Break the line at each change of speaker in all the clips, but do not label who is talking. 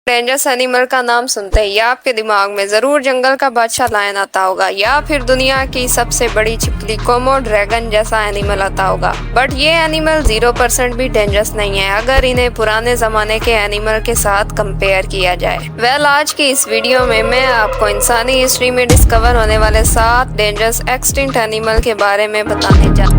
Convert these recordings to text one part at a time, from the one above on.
Dangerous animal का नाम सुनते ही आपके दिमाग में जरूर जंगल का बादशाह लायन आता होगा या फिर दुनिया की सबसे बड़ी छिपकली कोमो ड्रैगन जैसा एनिमल आता होगा। बट ये एनिमल 0% भी डेंजरस नहीं है अगर इन्हें पुराने जमाने के एनिमल के साथ कंपेयर किया जाए। आज की इस वीडियो में मैं आपको इंसानी हिस्ट्री में डिस्कवर होने वाले 7 डेंजरस एक्सटिंक्ट एनिमल के बारे में बताने जा।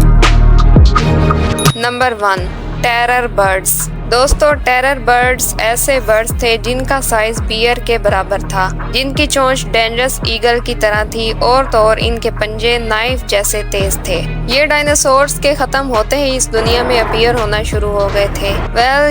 Number 1, terror birds. दोस्तों, टेरर बर्ड्स ऐसे बर्ड्स थे जिनका साइज बियर के बराबर था, जिनकी चोंच डेंजरस ईगल की तरह थी और तो और इनके पंजे नाइफ जैसे तेज थे। ये डायनासोर्स के खत्म होते ही इस दुनिया में अपीयर होना शुरू हो गए थे।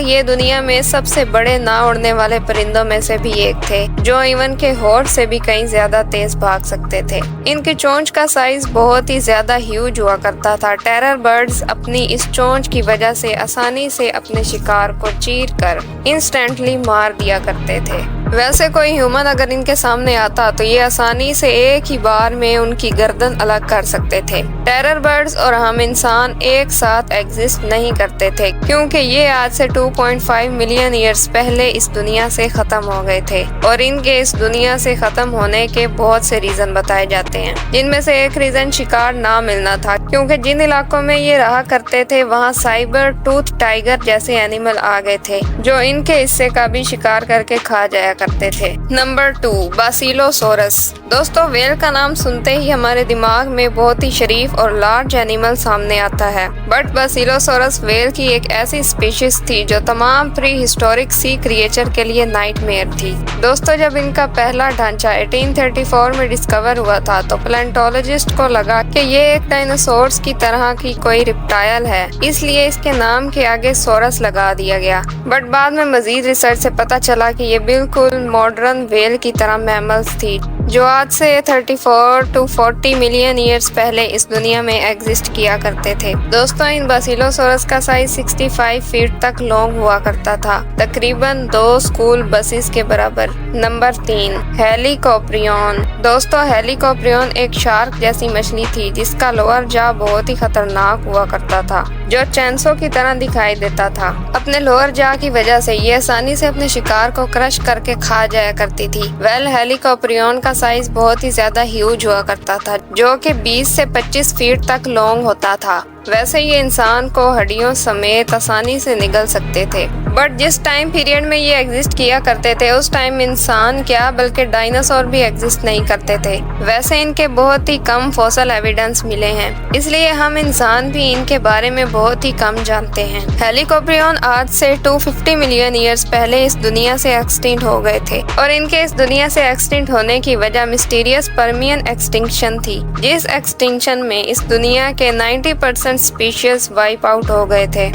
ये दुनिया में सबसे बड़े ना उड़ने वाले परिंदों में से भी एक थे, जो इवन के हॉर्स से भी कहीं ज्यादा तेज भाग सकते थे। इनकी चोंच का साइज बहुत ही ज्यादा ह्यूज हुआ करता था। टेरर बर्ड्स अपनी इस चोंच की वजह से आसानी से अपने शिकार को चीर कर इंस्टेंटली मार दिया करते थे। वैसे कोई ह्यूमन अगर इनके सामने आता तो ये आसानी से एक ही बार में उनकी गर्दन अलग कर सकते थे। टेरर बर्ड्स और हम इंसान एक साथ एग्जिस्ट नहीं करते थे, क्योंकि ये आज से 2.5 मिलियन ईयर्स पहले इस दुनिया से खत्म हो गए थे। और इनके इस दुनिया से खत्म होने के बहुत से रीजन बताए जाते हैं, जिनमें से एक रीजन शिकार ना मिलना था, क्योंकि जिन इलाकों में ये रहा करते थे वहाँ साइबर टूथ टाइगर जैसे एनिमल आ गए थे, जो इनके हिस्से का भी शिकार करके खा जाया करते थे। नंबर 2, बासिलोसोरस। दोस्तों, वेल का नाम सुनते ही हमारे दिमाग में बहुत ही शरीफ और लार्ज एनिमल सामने आता है। बट बासिलोसोरस वेल की एक ऐसी स्पीशीज थी जो तमाम प्री हिस्टोरिक सी क्रिएचर के लिए नाइटमेयर थी। दोस्तों, जब इनका पहला ढांचा 1834 में डिस्कवर हुआ था तो पैलेंटोलॉजिस्ट को लगा कि ये एक डायनासोर्स की तरह की कोई रिप्टाइल है, इसलिए इसके नाम के आगे सोरस लगा दिया गया। बट बाद में मजीद रिसर्च से पता चला कि ये बिल्कुल मॉडर्न वेल की तरह मैमल्स थी, जो आज से 34 to 40 मिलियन ईयर्स पहले इस दुनिया में एग्जिस्ट किया करते थे। दोस्तों, इन बासिलोसोरस का साइज 65 फीट तक लॉन्ग हुआ करता था, तकरीबन 2 स्कूल बसेस के बराबर। नंबर 3, हेलिकोप्रियन। दोस्तों, हेलिकोप्रियन एक शार्क जैसी मछली थी जिसका लोअर जा बहुत ही खतरनाक हुआ करता था, जो चैंसो की तरह दिखाई देता था। अपने लोअर जा की वजह से ये आसानी से अपने शिकार को क्रश करके खा जाया करती थी। हेलिकोप्रियन का साइज बहुत ही ज्यादा ह्यूज हुआ करता था, जो कि 20 से 25 फीट तक लॉन्ग होता था। वैसे ये इंसान को हड्डियों समेत आसानी से निगल सकते थे। बट जिस टाइम पीरियड में ये एग्जिस्ट किया करते थे उस टाइम इंसान क्या बल्कि डायनासोर भी एग्जिस्ट नहीं करते थे। वैसे इनके बहुत ही कम फॉसिल एविडेंस मिले हैं, इसलिए हम इंसान भी इनके बारे में बहुत ही कम जानते हैं। हेलिकोप्रियन आज से 250 मिलियन ईयर्स पहले इस दुनिया से एक्सटिंक्ट हो गए थे, और इनके इस दुनिया से एक्सटिंक्ट होने की वजह मिस्टीरियस पर्मियन एक्सटिंक्शन थी, जिस एक्सटिंक्शन में इस दुनिया के 90% स्पीशीज वाइप आउट हो गए थे।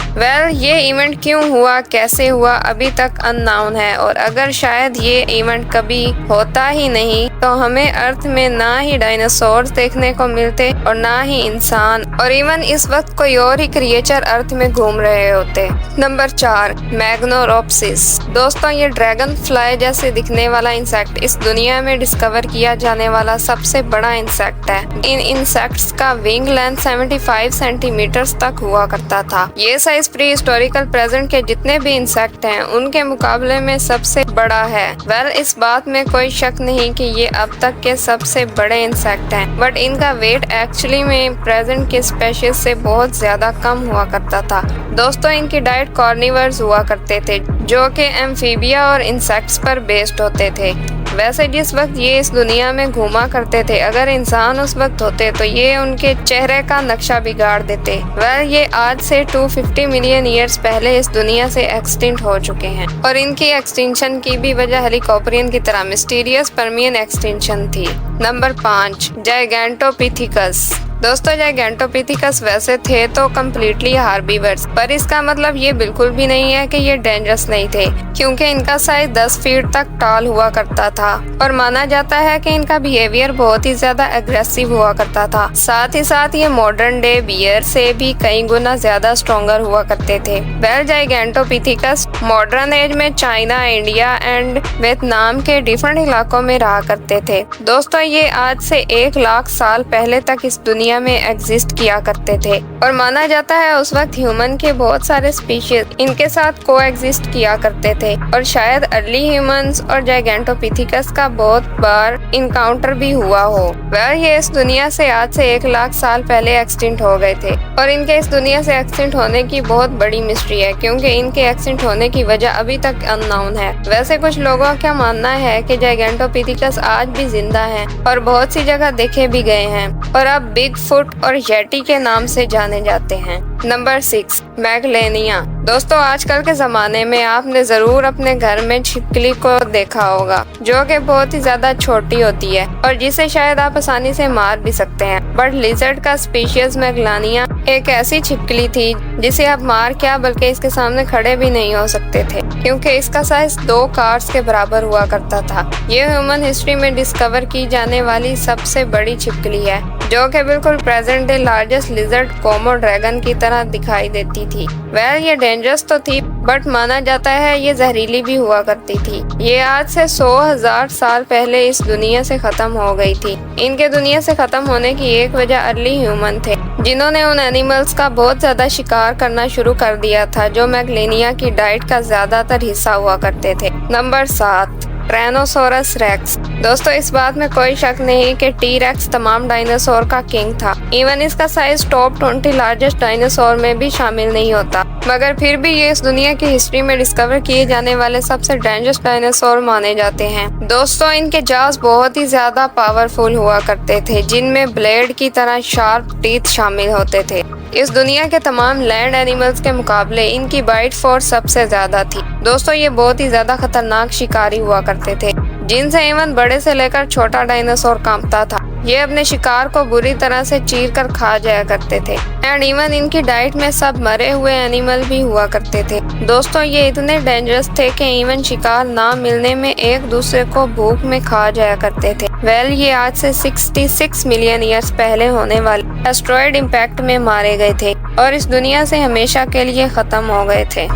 ये इवेंट क्यों हुआ, कैसे हुआ, अभी तक अननोन है, और अगर शायद ये इवेंट कभी होता ही नहीं तो हमें अर्थ में ना ही डायनासोर देखने को मिलते और ना ही इंसान, और इवन इस वक्त कोई और ही क्रिएचर अर्थ में घूम रहे होते। नंबर 4, मैग्नोरोप्सिस। दोस्तों, ये ड्रैगन फ्लाई जैसे दिखने वाला इंसेक्ट इस दुनिया में डिस्कवर किया जाने वाला सबसे बड़ा इंसेक्ट है। इन इंसेक्ट्स का विंग लेंथ 75 सेंटीमीटर्स तक हुआ करता था। ये साइज प्री हिस्टोरिकल प्रेजेंट के जितने भी इंसेक्ट हैं उनके मुकाबले में सबसे बड़ा है। इस बात में कोई शक नहीं कि ये अब तक के सबसे बड़े इंसेक्ट हैं, बट इनका वेट एक्चुअली में प्रेजेंट के स्पेशीज से बहुत ज्यादा कम हुआ करता था। दोस्तों, इनकी डाइट कार्निवर्स हुआ करते थे, जो कि एम्फीबिया और इंसेक्ट्स पर बेस्ड होते थे। वैसे जिस वक्त ये इस दुनिया में घूमा करते थे, अगर इंसान उस वक्त होते तो ये उनके चेहरे का नक्शा बिगाड़ देते। ये आज से 250 मिलियन ईयर्स पहले इस दुनिया से एक्सटिंक्ट हो चुके हैं, और इनकी एक्सटिंक्शन की भी वजह हेलिकोप्रियन की तरह मिस्टीरियस पर्मियन एक्सटिंक्शन थी। नंबर 5, जाइगैंटोपिथिकस। दोस्तों, जाइगैंटोपिथिकस वैसे थे तो कम्प्लीटली हार्बीवर्स, पर इसका मतलब ये बिल्कुल भी नहीं है कि ये डेंजरस नहीं थे, क्योंकि इनका साइज 10 फीट तक टॉल हुआ करता था, और माना जाता है कि इनका बिहेवियर बहुत ही ज्यादा एग्रेसिव हुआ करता था। साथ ही साथ ये मॉडर्न डे बियर से भी कई गुना ज्यादा स्ट्रॉन्गर हुआ करते थे। जाइगैंटोपिथिकस मॉडर्न एज में चाइना, इंडिया एंड वियतनाम के डिफरेंट इलाकों में रहा करते थे। दोस्तों, ये आज से 1 लाख साल पहले तक इस दुनिया दुनिया में एग्जिस्ट किया करते थे और माना जाता है उस वक्त ह्यूमन के बहुत सारे स्पीशीज इनके साथ को एग्जिस्ट किया करते थे और शायद अर्ली ह्यूमंस और जाइगेंटोपिथिकस का बहुत बार इनकाउंटर भी हुआ हो। वह ये इस दुनिया से आज से 1 लाख साल पहले एक्सटिंक्ट हो गए थे और इनके इस दुनिया से एक्सटिंक्ट होने की बहुत बड़ी मिस्ट्री है क्योंकि इनके एक्सटिंक्ट होने की वजह अभी तक अननोन है। वैसे कुछ लोगों का क्या मानना है कि जाइगेंटोपिथिकस आज भी जिंदा हैं और बहुत सी जगह देखे भी गए हैं और अब बिग फुट और येटी के नाम से जाने जाते हैं। नंबर 6, मैगलेनिया। दोस्तों आजकल के जमाने में आपने जरूर अपने घर में छिपकली को देखा होगा जो कि बहुत ही ज्यादा छोटी होती है और जिसे शायद आप आसानी से मार भी सकते हैं। बट लिजर्ड का स्पीशीज मैगलेनिया एक ऐसी छिपकली थी जिसे आप मार क्या बल्कि इसके सामने खड़े भी नहीं हो सकते थे क्योंकि इसका साइज 2 कार्स के बराबर हुआ करता था। ये ह्यूमन हिस्ट्री में डिस्कवर की जाने वाली सबसे बड़ी छिपकली है जो कि बिल्कुल प्रेजेंट डे लार्जेस्ट लिजर्ड कोमो ड्रैगन की तरह दिखाई देती थी। वेल ये डेंजरस तो थी बट माना जाता है ये जहरीली भी हुआ करती थी। ये आज से 100,000 साल पहले इस दुनिया से खत्म हो गई थी। इनके दुनिया से खत्म होने की एक वजह अर्ली ह्यूमन थे जिन्होंने उन एनिमल्स का बहुत ज्यादा शिकार करना शुरू कर दिया था जो मैगलेनिया की डाइट का ज्यादातर हिस्सा हुआ करते थे। Number 7, tyrannosaurus rex. दोस्तों इस बात में कोई शक नहीं कि टी रेक्स तमाम डायनासोर का किंग था। इवन इसका साइज टॉप 20 लार्जेस्ट डायनासोर में भी शामिल नहीं होता मगर फिर भी ये इस दुनिया की हिस्ट्री में डिस्कवर किए जाने वाले सबसे डेंजरस डायनासोर माने जाते हैं। दोस्तों इनके जाज बहुत ही ज्यादा पावरफुल हुआ करते थे जिनमें ब्लेड की तरह शार्प टीथ शामिल होते थे। इस दुनिया के तमाम लैंड एनिमल्स के मुकाबले इनकी बाइट फोर्स सबसे ज्यादा थी। दोस्तों ये बहुत ही ज्यादा खतरनाक शिकारी हुआ करते थे जिनसे इवन बड़े से लेकर छोटा डायनासोर कांपता था। ये अपने शिकार को बुरी तरह से चीर कर खा जाया करते थे एंड इवन इनकी डाइट में सब मरे हुए एनिमल भी हुआ करते थे। दोस्तों ये इतने डेंजरस थे कि इवन शिकार ना मिलने में एक दूसरे को भूख में खा जाया करते थे। वेल ये आज से 66 मिलियन ईयर्स पहले होने वाले एस्ट्रॉयड इम्पैक्ट में मारे गए थे और इस दुनिया से हमेशा के लिए खत्म हो गए थे।